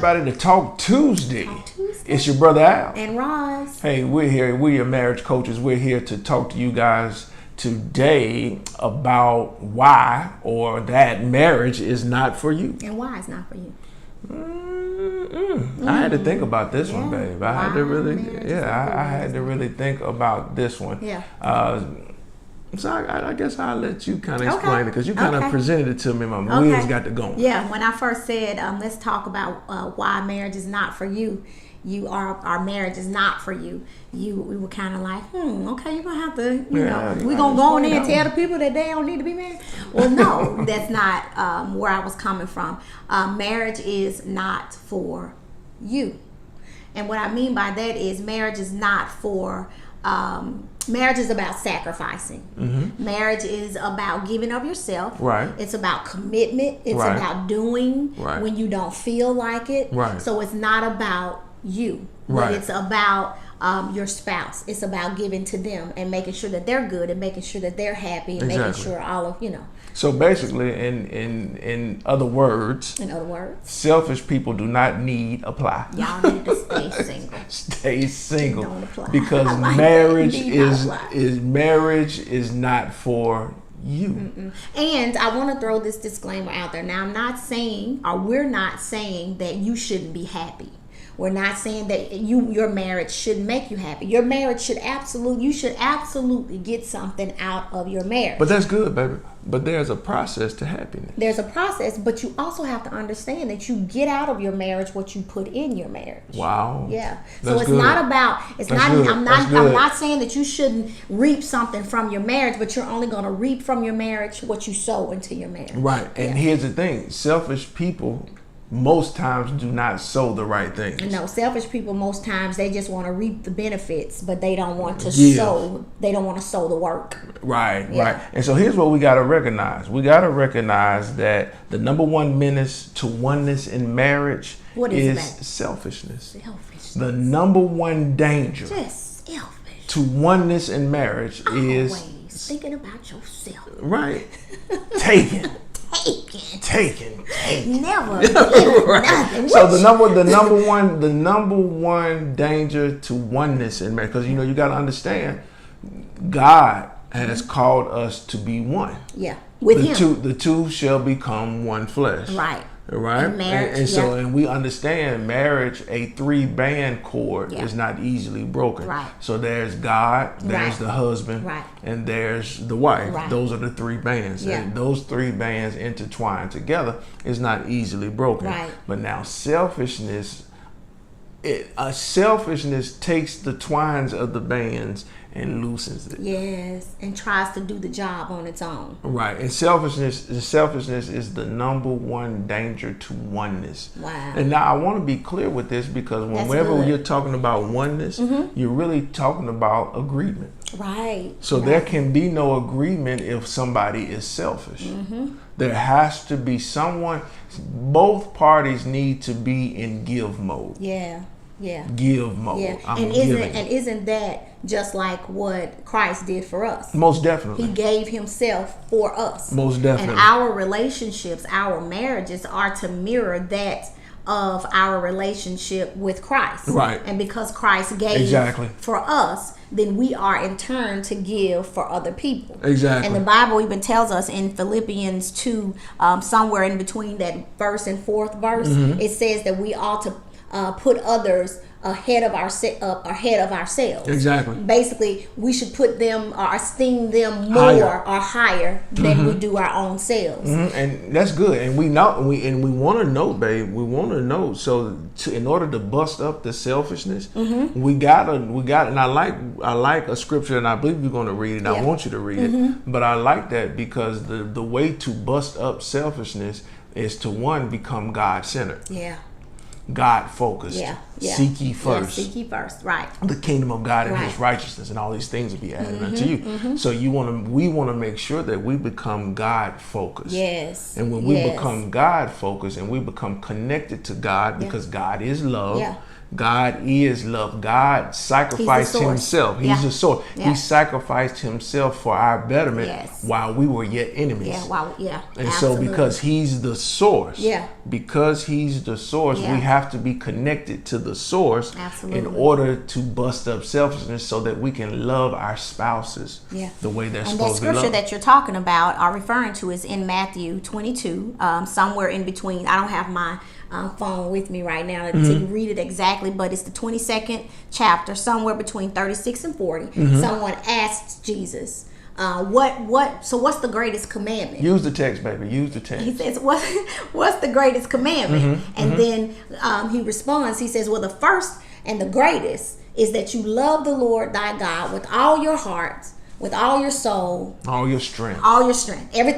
everybody to Talk Tuesday. Talk Tuesday. It's your brother Al. And Roz. Hey, we're here. We're your marriage coaches. We're here to talk to you guys today about why or that marriage is not for you. And why it's not for you. I had to think about this one, babe. I had to really, I had to really think about this one. Yeah. So I guess I'll let you kind of explain it because you kind of presented it to me. My wheels got to go. Yeah, when I first said, let's talk about why marriage is not for you. Our marriage is not for you. We were kind of like, okay, you're going to have to, we're going to go on there and tell the people that they don't need to be married. Well, no, that's not where I was coming from. Marriage is not for you. And what I mean by that is marriage is not for, marriage is about sacrificing. Mm-hmm. Marriage is about giving of yourself. Right. It's about commitment. It's about doing when you don't feel like it. Right. So it's not about you, but it's about your spouse. It's about giving to them and making sure that they're good and making sure that they're happy and making sure all of So basically, in other words, selfish people do not need apply. Y'all need to stay single. Stay single. Don't apply. Because marriage is not for you. Mm-mm. And I want to throw this disclaimer out there. Now, we're not saying that you shouldn't be happy. We're not saying that your marriage shouldn't make you happy. Your marriage you should absolutely get something out of your marriage. But that's good, baby. But there's a process to happiness. There's a process, but you also have to understand that you get out of your marriage what you put in your marriage. Wow. Yeah. That's so it's good. not about I'm not saying that you shouldn't reap something from your marriage, but you're only going to reap from your marriage what you sow into your marriage. Right. And here's the thing. Selfish people most times do not sow the right things. No, selfish people most times they just want to reap the benefits, but they don't want to sow. They don't want to sow the work. Right. And so here's what we got to recognize. We got to recognize that the number one menace to oneness in marriage is selfishness. The number one danger to oneness in marriage is thinking about yourself. Right. Taking. Never. Right. So the number one danger to oneness in marriage, because you got to understand, God has called us to be one. Yeah, with Him. The two shall become one flesh. Right. Right. And we understand marriage, a 3-band cord is not easily broken. Right. So there's God, there's the husband, and there's the wife. Right. Those are the 3 bands. Yeah. And those 3 bands intertwined together is not easily broken. Right. But now selfishness takes the twines of the bands and loosens it. Yes, and tries to do the job on its own. Right, and selfishness is the number one danger to oneness. Wow. And now I want to be clear with this because whenever you're talking about oneness, you're really talking about agreement. Right. So there can be no agreement if somebody is selfish. There has to be both parties need to be in give mode. Yeah. Give mode. Yeah. Isn't that just like what Christ did for us? Most definitely. He gave Himself for us. Most definitely. And our relationships, our marriages are to mirror that of our relationship with Christ. Right. And because Christ gave for us, then we are in turn to give for other people. Exactly. And the Bible even tells us in Philippians 2, somewhere in between that first and fourth verse, it says that we ought to put others ahead of ourselves. Exactly. Basically, we should put them or esteem them more or higher than we do our own selves. And that's good. And we want to know, babe. We want to know. So in order to bust up the selfishness, we gotta. And I like a scripture, and I believe you're going to read it. And I want you to read it. But I like that because the way to bust up selfishness is to become God-centered. Yeah. God focused. Seek ye first. Seek ye first. Right. The kingdom of God and His righteousness, and all these things will be added unto you. So we want to make sure that we become God focused. Yes. And when we become God focused and we become connected to God, because God is love. God is love. God sacrificed himself. He's the source. He sacrificed himself for our betterment while we were yet enemies. And so because he's the source, we have to be connected to the source in order to bust up selfishness so that we can love our spouses the way they're supposed to be loved. And that scripture that you're talking about or referring to is in Matthew 22, somewhere in between. I don't have my phone with me right now to read it exactly, but it's the 22nd chapter, somewhere between 36 and 40. Someone asked Jesus, what's the greatest commandment? Use the text, baby. Use the text. He says, what's the greatest commandment? And then he responds, he says, well, the first and the greatest is that you love the Lord thy God with all your heart, with all your soul, all your strength.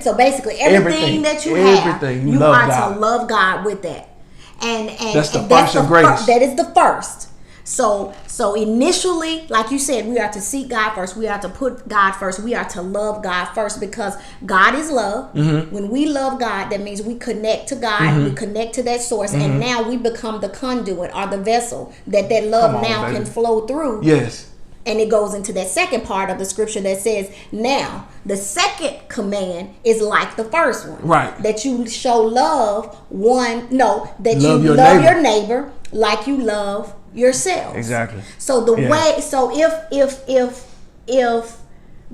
So basically everything that you have, you are to love God with that. And that's the first and greatest. That is the first. So initially, like you said, we are to seek God first. We are to put God first. We are to love God first because God is love. When we love God, that means we connect to God. We connect to that source, and now we become the conduit or the vessel that love can flow through. Yes. And it goes into that second part of the scripture that says, now, the second command is like the first one. Right. That you show love that you love your neighbor like you love yourself. Exactly. So if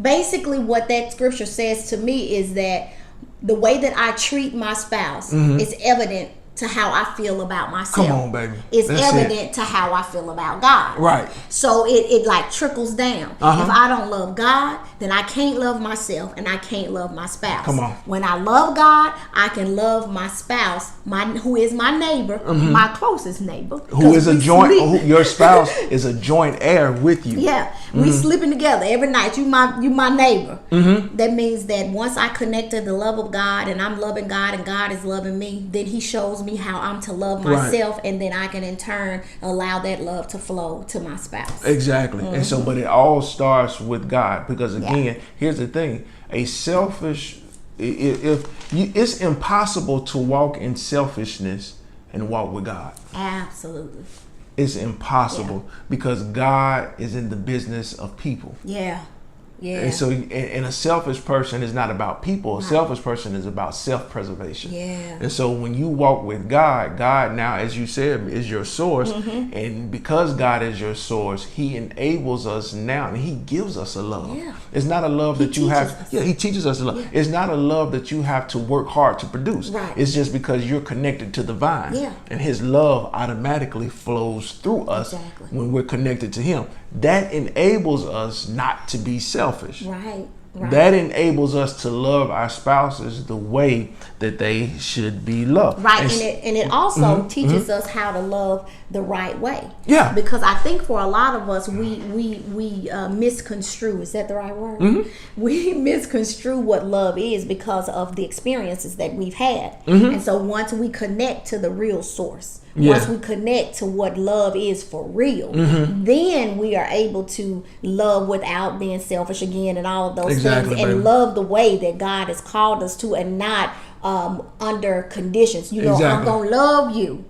basically what that scripture says to me is that the way that I treat my spouse is evident to how I feel about myself. Come on, baby. It's evident to how I feel about God. Right. So it like trickles down. If I don't love God, then I can't love myself and I can't love my spouse. Come on. When I love God, I can love my spouse, who is my neighbor, my closest neighbor. Who is your spouse is a joint heir with you. Yeah. We sleeping together every night. You my neighbor. That means that once I connect to the love of God and I'm loving God and God is loving me, then he shows me how I'm to love myself, and then I can in turn allow that love to flow to my spouse. Exactly. And so, but it all starts with God, because again, here's the thing: it's impossible to walk in selfishness and walk with God. Absolutely. It's impossible because God is in the business of people. Yeah. And so, and a selfish person is not about people. A selfish person is about self-preservation. Yeah. And so when you walk with God, God now, as you said, is your source. And because God is your source, he enables us now, and he gives us a love. Yeah. It's not a love that you have. He teaches us a love. It's not a love that you have to work hard to produce. Right. It's just because you're connected to the vine. Yeah. And his love automatically flows through us when we're connected to him. That enables us not to be selfish. Right. That enables us to love our spouses the way that they should be loved. Right, and it also teaches us how to love the right way. Yeah. Because I think for a lot of us, we misconstrue. Is that the right word? We misconstrue what love is because of the experiences that we've had. And so once we connect to the real source, once we connect to what love is for real, then we are able to love without being selfish again and all of those things, and love the way that God has called us to, and not under conditions. I'm gonna love you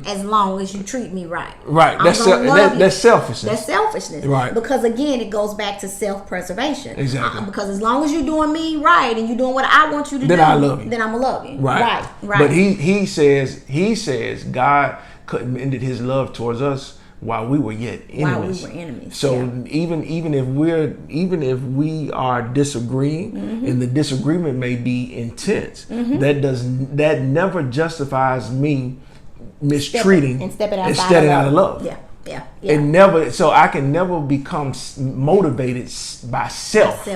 as long as you treat me right. Right. That's selfishness. That's selfishness. Right. Because again, it goes back to self-preservation. Exactly. Because as long as you're doing me right and you're doing what I want you to do, I love you. Then I'm gonna love you. Right. But he says God commended his love towards us while we were yet enemies. So even if we are disagreeing, and the disagreement may be intense, that never justifies me mistreating and stepping out of love. Yeah. It never. So I can never become motivated by self.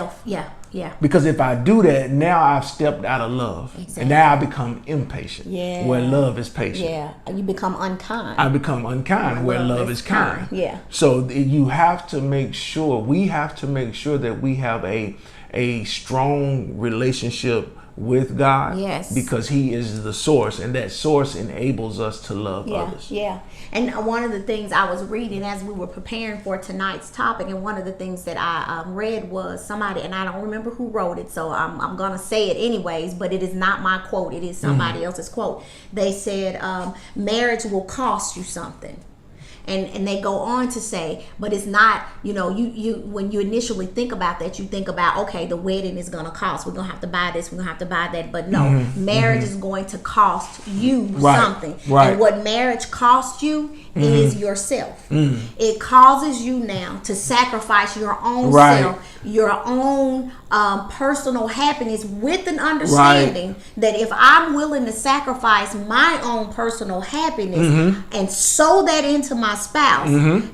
Yeah. Because if I do that, now I've stepped out of love. Exactly. And now I become impatient. Yeah. Where love is patient. Yeah. You become unkind. I become unkind where love is kind. Yeah. So we have to make sure that we have a strong relationship with God. Yes. Because he is the source, and that source enables us to love others. Yeah. And one of the things I was reading as we were preparing for tonight's topic, and one of the things that I read was somebody, and I don't remember who wrote it, so I'm going to say it anyways, but it is not my quote. It is somebody else's quote. They said, marriage will cost you something. And they go on to say, but it's not, you when you initially think about that, you think about, okay, the wedding is going to cost. We're going to have to buy this. We're going to have to buy that. But no, marriage is going to cost you something. Right. And what marriage costs you is yourself. It causes you now to sacrifice your own self, your own personal happiness, with an understanding that if I'm willing to sacrifice my own personal happiness and sow that into my spouse,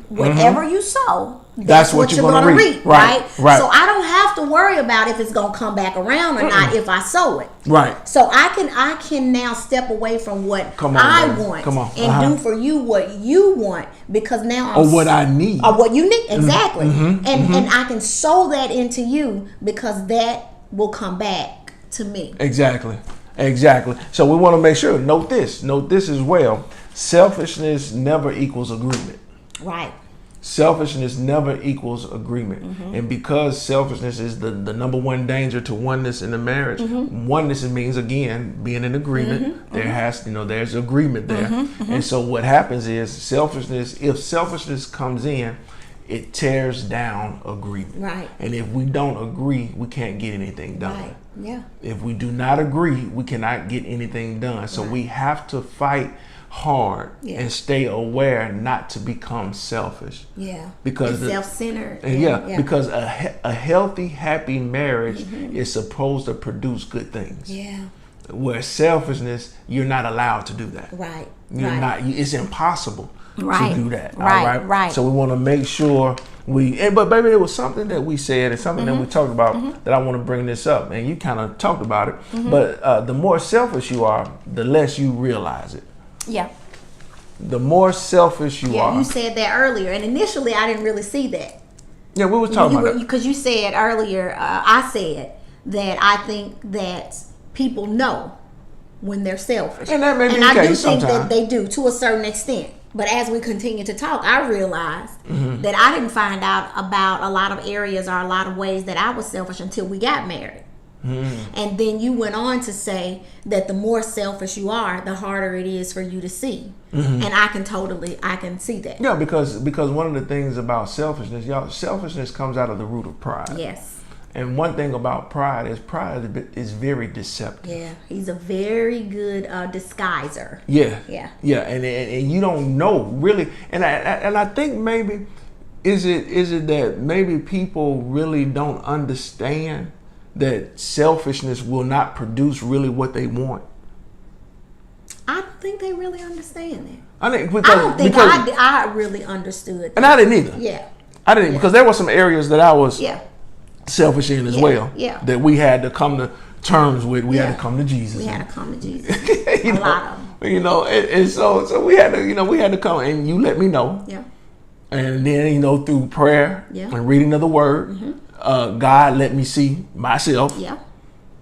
whatever you sow, that's what you're going to reap, right? So I don't have to worry about if it's going to come back around or not if I sow it. Right. So I can now step away from what I want and do for you what you want, because now or what I need. Or what you need, exactly. And I can sow that into you, because that will come back to me. Exactly. So we want to make sure, note this as well. Selfishness never equals agreement. Right. Selfishness never equals agreement. And because selfishness is the number one danger to oneness in the marriage, oneness means, again, being in agreement. There's agreement there. And so what happens is if selfishness comes in, it tears down agreement. Right. And if we don't agree, we can't get anything done. Right. Yeah. If we do not agree, we cannot get anything done. So we have to fight hard and stay aware not to become selfish. Yeah. Because self-centered. Because a healthy, happy marriage is supposed to produce good things. Yeah. Where selfishness, you're not allowed to do that. Right. You're not. It's impossible to do that. Right. So we want to make sure but baby, there was something that we said and something that we talked about that I want to bring this up, and you kind of talked about it. But the more selfish you are, the less you realize it. Yeah. The more selfish you are. Yeah, you said that earlier, and initially I didn't really see that. Yeah, we were talking about it. Because you said earlier, I said that I think that people know when they're selfish. And that may be the case. And I do think that they do, to a certain extent. But as we continue to talk, I realized that I didn't find out about a lot of areas or a lot of ways that I was selfish until we got married. And then you went on to say that the more selfish you are, the harder it is for you to see. And I can see that. Yeah, because one of the things about selfishness, selfishness comes out of the root of pride. Yes. And one thing about pride is very deceptive. Yeah, he's a very good disguiser. Yeah, and you don't know really, and I think maybe is it that maybe people really don't understand that selfishness will not produce really what they want. I think they really understand that. I really understood that. And I didn't either. Yeah. I didn't, because there were some areas that I was selfish in as well. Yeah. That we had to come to terms with. We had to come to Jesus. We had to come to Jesus. A lot of them. And so we had to come, and you let me know. Yeah. And then, through prayer and reading of the word, God let me see myself. Yeah.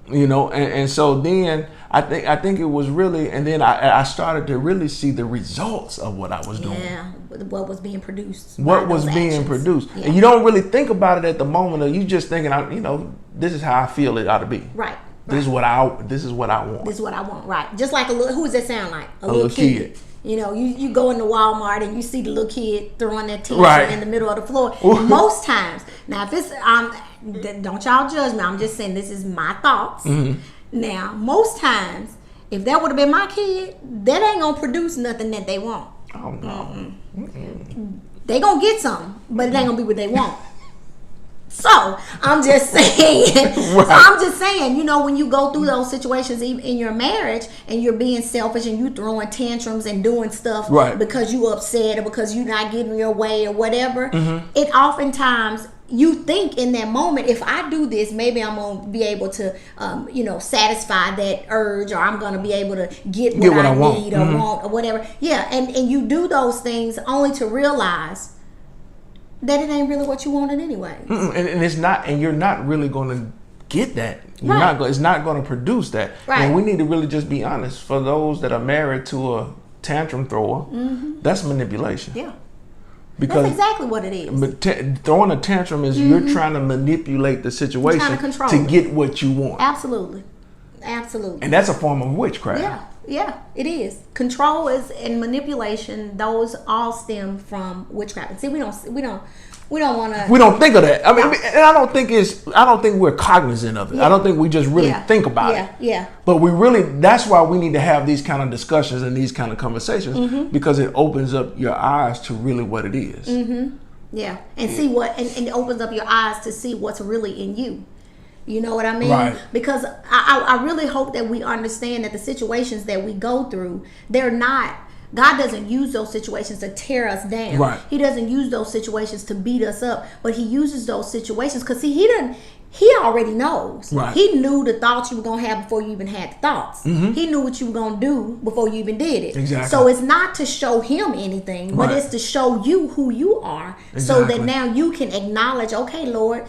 And so then I think it was really, and then I started to really see the results of what I was doing. Yeah, what was being produced. Yeah. And you don't really think about it at the moment, or you just thinking, this is how I feel it ought to be. Right. This is what I want. This is what I want. Right. Just like who does that sound like? A little kid. You go into Walmart and you see the little kid throwing their t-shirt in the middle of the floor. Most times, now if it's don't y'all judge me. I'm just saying this is my thoughts. Now, most times, if that would have been my kid, that ain't gonna produce nothing that they want. Oh no. They gonna get something, but it ain't gonna be what they want. So I'm just saying. When you go through those situations, even in your marriage, and you're being selfish and you throwing tantrums and doing stuff because you upset or because you're not getting your way or whatever, it oftentimes, you think in that moment, if I do this, maybe I'm going to be able to, satisfy that urge, or I'm going to be able to get what I need or want or whatever. Yeah, and you do those things only to realize that it ain't really what you wanted anyway. And it's not, and you're not really going to get that. It's not going to produce that. Right. And we need to really just be honest. For those that are married to a tantrum thrower, that's manipulation. Yeah. Because that's exactly what it is. Throwing a tantrum is you're trying to manipulate the situation to get what you want. Absolutely. And that's a form of witchcraft. Yeah, it is. Control is and manipulation. Those all stem from witchcraft. And see, we don't want to. We don't think of that. I mean, and I don't think we're cognizant of it. I don't think we just really think about it. Yeah. But we really, that's why we need to have these kind of discussions and these kind of conversations, because it opens up your eyes to really what it is. Yeah, and see what, and it opens up your eyes to see what's really in you. You know what I mean? Right. Because I really hope that we understand that the situations that we go through, they're not, God doesn't use those situations to tear us down. Right. He doesn't use those situations to beat us up, but he uses those situations because he already knows. Right. He knew the thoughts you were going to have before you even had the thoughts. He knew what you were going to do before you even did it. Exactly. So it's not to show him anything, but it's to show you who you are, so that now you can acknowledge, okay, Lord,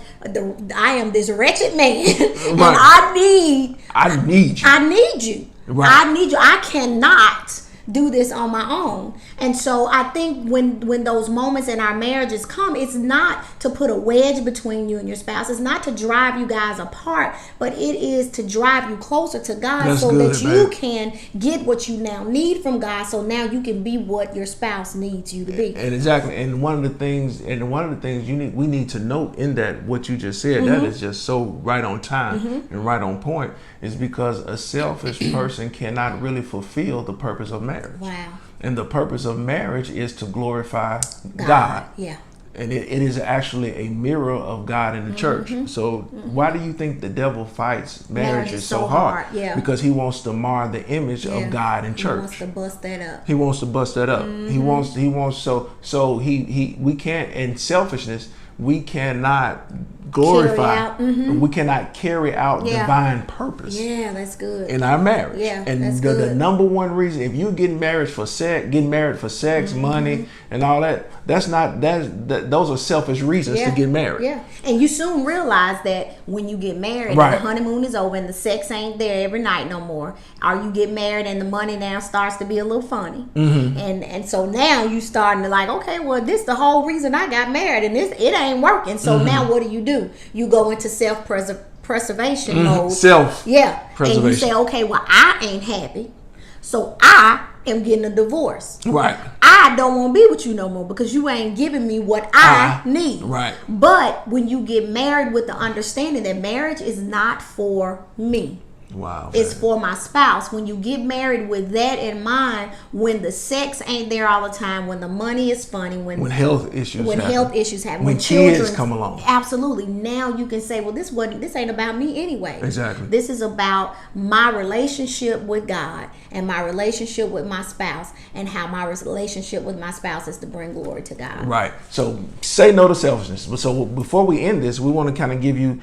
I am this wretched man, and I need you. I need you. Right. I need you. I cannot do this on my own. And so I think when those moments in our marriages come, it's not to put a wedge between you and your spouse. It's not to drive you guys apart, but it is to drive you closer to God. That's so good, that you can get what you now need from God, so now you can be what your spouse needs you to be. And exactly. And one of the things we need to note in that, what you just said, that is just so right on time and right on point, is because a selfish person cannot really fulfill the purpose of marriage. Wow. And the purpose of marriage is to glorify God. Yeah. And it is actually a mirror of God in the church. So why do you think the devil fights marriage is so hard? Yeah. Because he wants to mar the image of God in church. He wants to bust that up. He wants to bust that up. He wants so we can't, in selfishness, we cannot glorify, we cannot carry out divine purpose. Yeah, that's good. In our marriage. Yeah, and that's the number one reason, if you're getting married for sex, money, and all that, those are selfish reasons to get married. Yeah, and you soon realize that when you get married, and the honeymoon is over and the sex ain't there every night no more, or you get married and the money now starts to be a little funny, and so now you starting to like, okay, well, this the whole reason I got married, and it ain't working. So now what do? You go into self-preservation mode. Self-preservation. And you say, okay, well, I ain't happy, so I am getting a divorce. Right. I don't want to be with you no more because you ain't giving me what I need. Right. But when you get married with the understanding that marriage is not for me. Wow. It's for my spouse. When you get married with that in mind, when the sex ain't there all the time, when the money is funny, when health issues happen, when kids come along, absolutely. Now you can say, well, this ain't about me anyway. Exactly. This is about my relationship with God and my relationship with my spouse, and how my relationship with my spouse is to bring glory to God. Right. So say no to selfishness. So before we end this, we want to kind of give you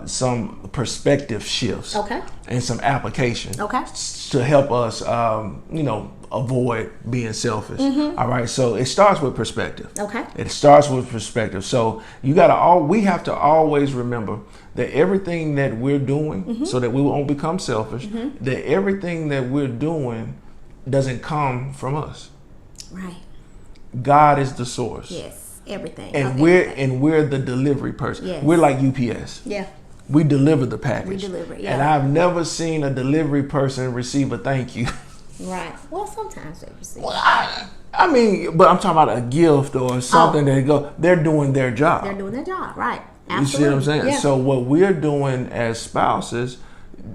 some perspective shifts. Okay. And some application. Okay. To help us, avoid being selfish. All right. So it starts with perspective. Okay. It starts with perspective. So we have to always remember that everything that we're doing, so that we won't become selfish, that everything that we're doing doesn't come from us. Right. God is the source. Yes. Everything. And we're the delivery person. Yes. We're like UPS. Yeah. We deliver the package. We deliver, yeah. And I've never seen a delivery person receive a thank you. Right. Well, sometimes they receive. Well, I mean, but I'm talking about a gift or something they're doing their job. They're doing their job, right. Absolutely. You see what I'm saying? Yeah. So what we're doing as spouses,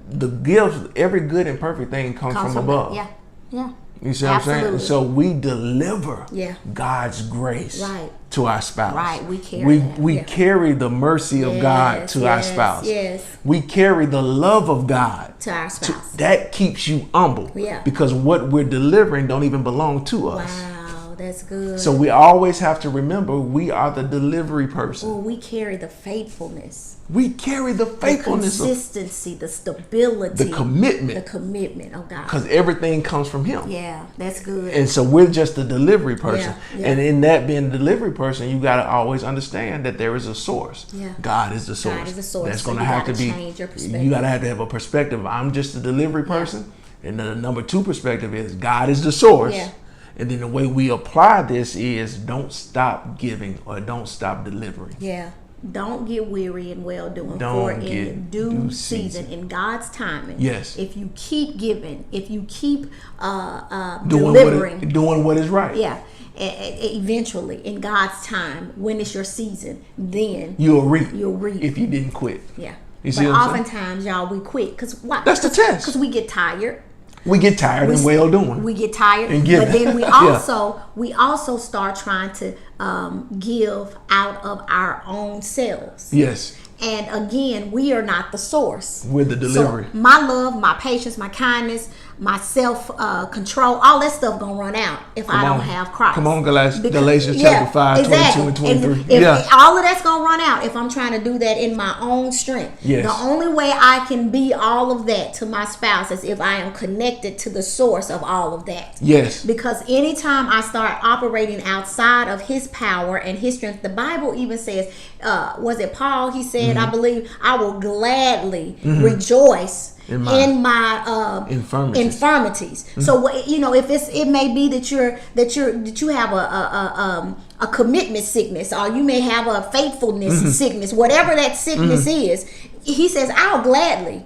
the gift, every good and perfect thing comes from above. Yeah. Yeah. You see what I'm saying? So we deliver God's grace to our spouse. Right, we carry that. We carry the mercy of God to our spouse. Yes. We carry the love of God to our spouse. That keeps you humble. Yeah. Because what we're delivering don't even belong to us. Wow, that's good. So we always have to remember we are the delivery person. Well, we carry the faithfulness. We carry the faithfulness, the consistency, the stability, the commitment of God. Because everything comes from Him. Yeah, that's good. And so we're just the delivery person. Yeah. And in that being the delivery person, you got to always understand that there is a source. Yeah. God is the source. God is the source. That's going to have to be. You got to have a perspective. I'm just the delivery person, and the number two perspective is God is the source. Yeah. And then the way we apply this is don't stop giving or don't stop delivering. Yeah. Don't get weary in well doing. Don't For in get due due season, season. in God's timing. Yes. If you keep giving, if you keep doing delivering, doing what is right. yeah. Eventually, in God's time, when it's your season, then You'll reap. You'll reap. If you didn't quit. Yeah. You see But what I'm saying? oftentimes, y'all, we quit because why? That's the test. Because we get tired. We get tired and well doing. We get tired, And giving. but then we Yeah. also start trying to give out of our own selves. Yes. And again, we are not the source. We're the delivery. So my love, my patience, my kindness, my self control, all that stuff gonna run out if I don't have Christ. Come on, Galatians chapter 5, 22 and 23. If all of that's gonna run out if I'm trying to do that in my own strength. Yes. The only way I can be all of that to my spouse is if I am connected to the source of all of that. Yes. Because anytime I start operating outside of his power and his strength, the Bible even says, was it Paul? He said, I believe, I will gladly rejoice in my infirmities. So if it may be that you have a commitment sickness, or you may have a faithfulness sickness, whatever that sickness is. He says, I'll gladly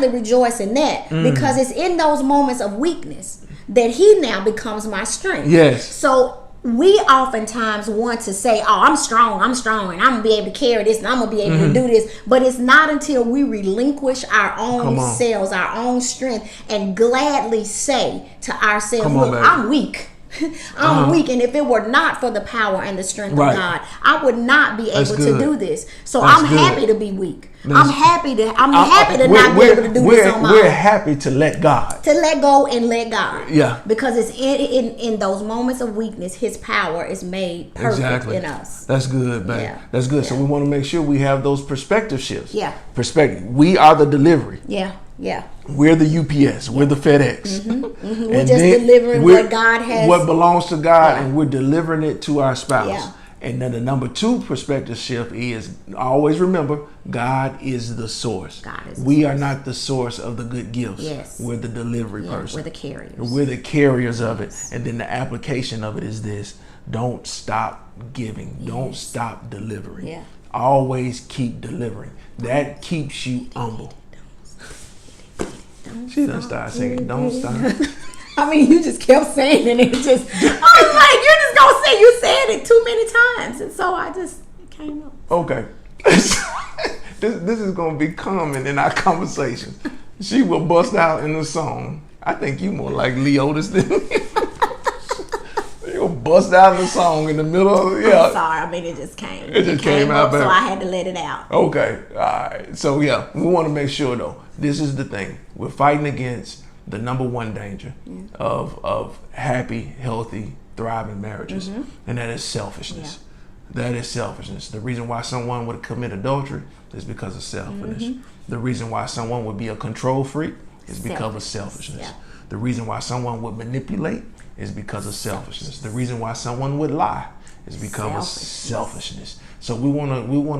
rejoice in that, because it's in those moments of weakness that he now becomes my strength. Yes. So we oftentimes want to say, oh, I'm strong, and I'm gonna be able to carry this, and I'm gonna be able to do this. But it's not until we relinquish our own selves, our own strength, and gladly say to ourselves, look, I'm weak. I'm weak, and if it were not for the power and the strength of God, I would not be able to do this. So I'm happy to be weak. I'm happy to not be able to do this on my own. We're happy to let God. To let go and let God. Yeah. Because it's in those moments of weakness, his power is made perfect in us. That's good, man. Yeah. That's good. So we want to make sure we have those perspective shifts. Yeah. Perspective. We are the delivery. Yeah. Yeah. We're the UPS. We're the FedEx. We're just delivering what God has. What belongs to God, and we're delivering it to our spouse. Yeah. And then the number 2 perspective shift is, always remember, God is the source. We are not the source of the good gifts. Yes. We're the delivery person. We're the carriers. We're the carriers of it. And then the application of it is this: don't stop giving. Don't stop delivering. Yeah. Always keep delivering. That keeps you humble. She done started singing, don't stop. I mean, you just kept saying it, and it just, I was like, you're just going to say, you said it too many times. And so it came up. Okay. This is going to be common in our conversation. She will bust out in the song. I think you more like Leotis than me. You'll bust out in the song in the middle of I'm sorry. I mean, it just came. It just came out, so I had to let it out. Okay. All right. So, yeah, we want to make sure, though, this is the thing. We're fighting against the number 1 danger of happy, healthy, thriving marriages, and that is selfishness. Yeah. That is selfishness. The reason why someone would commit adultery is because of selfishness. The reason why someone would be a control freak is because of selfishness. Yeah. The reason why someone would manipulate is because of selfishness. The reason why someone would lie is because of selfishness. So we want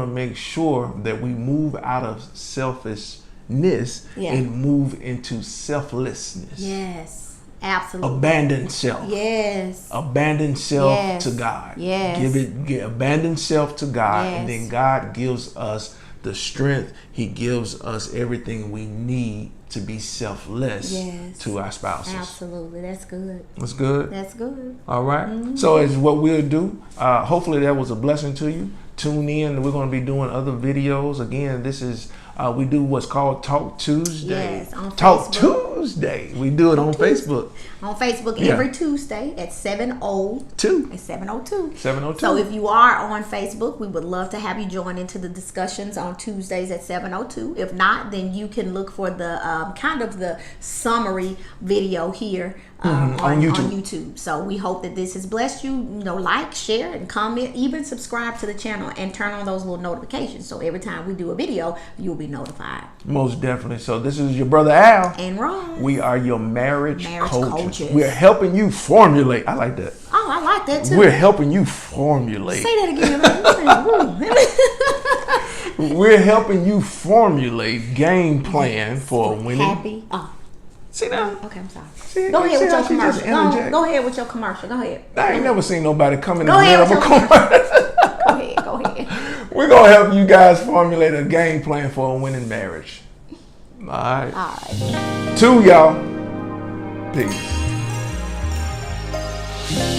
to make sure that we move out of selfishness and move into selflessness. Yes, absolutely. Abandon self. Yes. Abandon self to God. Yes. Abandon self to God, and then God gives us the strength. He gives us everything we need to be selfless to our spouses. Absolutely. That's good. That's good? That's good. All right. So it's what we'll do. Hopefully that was a blessing to you. Tune in. We're going to be doing other videos. Again, this is, we do what's called Talk Tuesday. Yes, on Talk Facebook. Tuesday. We do it on Facebook. On Facebook every Tuesday at 7:02. At 7:02. 7:02. So if you are on Facebook, we would love to have you join into the discussions on Tuesdays at 7:02. If not, then you can look for the kind of the summary video here on YouTube. So we hope that this has blessed you. Like, share, and comment. Even subscribe to the channel and turn on those little notifications. So every time we do a video, you'll be notified. Most definitely. So this is your brother Al. And Ron. We are your marriage coaches. We're helping you formulate. I like that. Oh, I like that too. We're helping you formulate. Say that again. We're helping you formulate game plan for winning. Happy. See now? Okay, I'm sorry. Go ahead with your commercial. Go ahead with your commercial. Go ahead. I ain't never seen nobody come in the middle of a commercial. Go ahead. We're gonna help you guys formulate a game plan for a winning marriage. All right. All right. 2, y'all. Peace.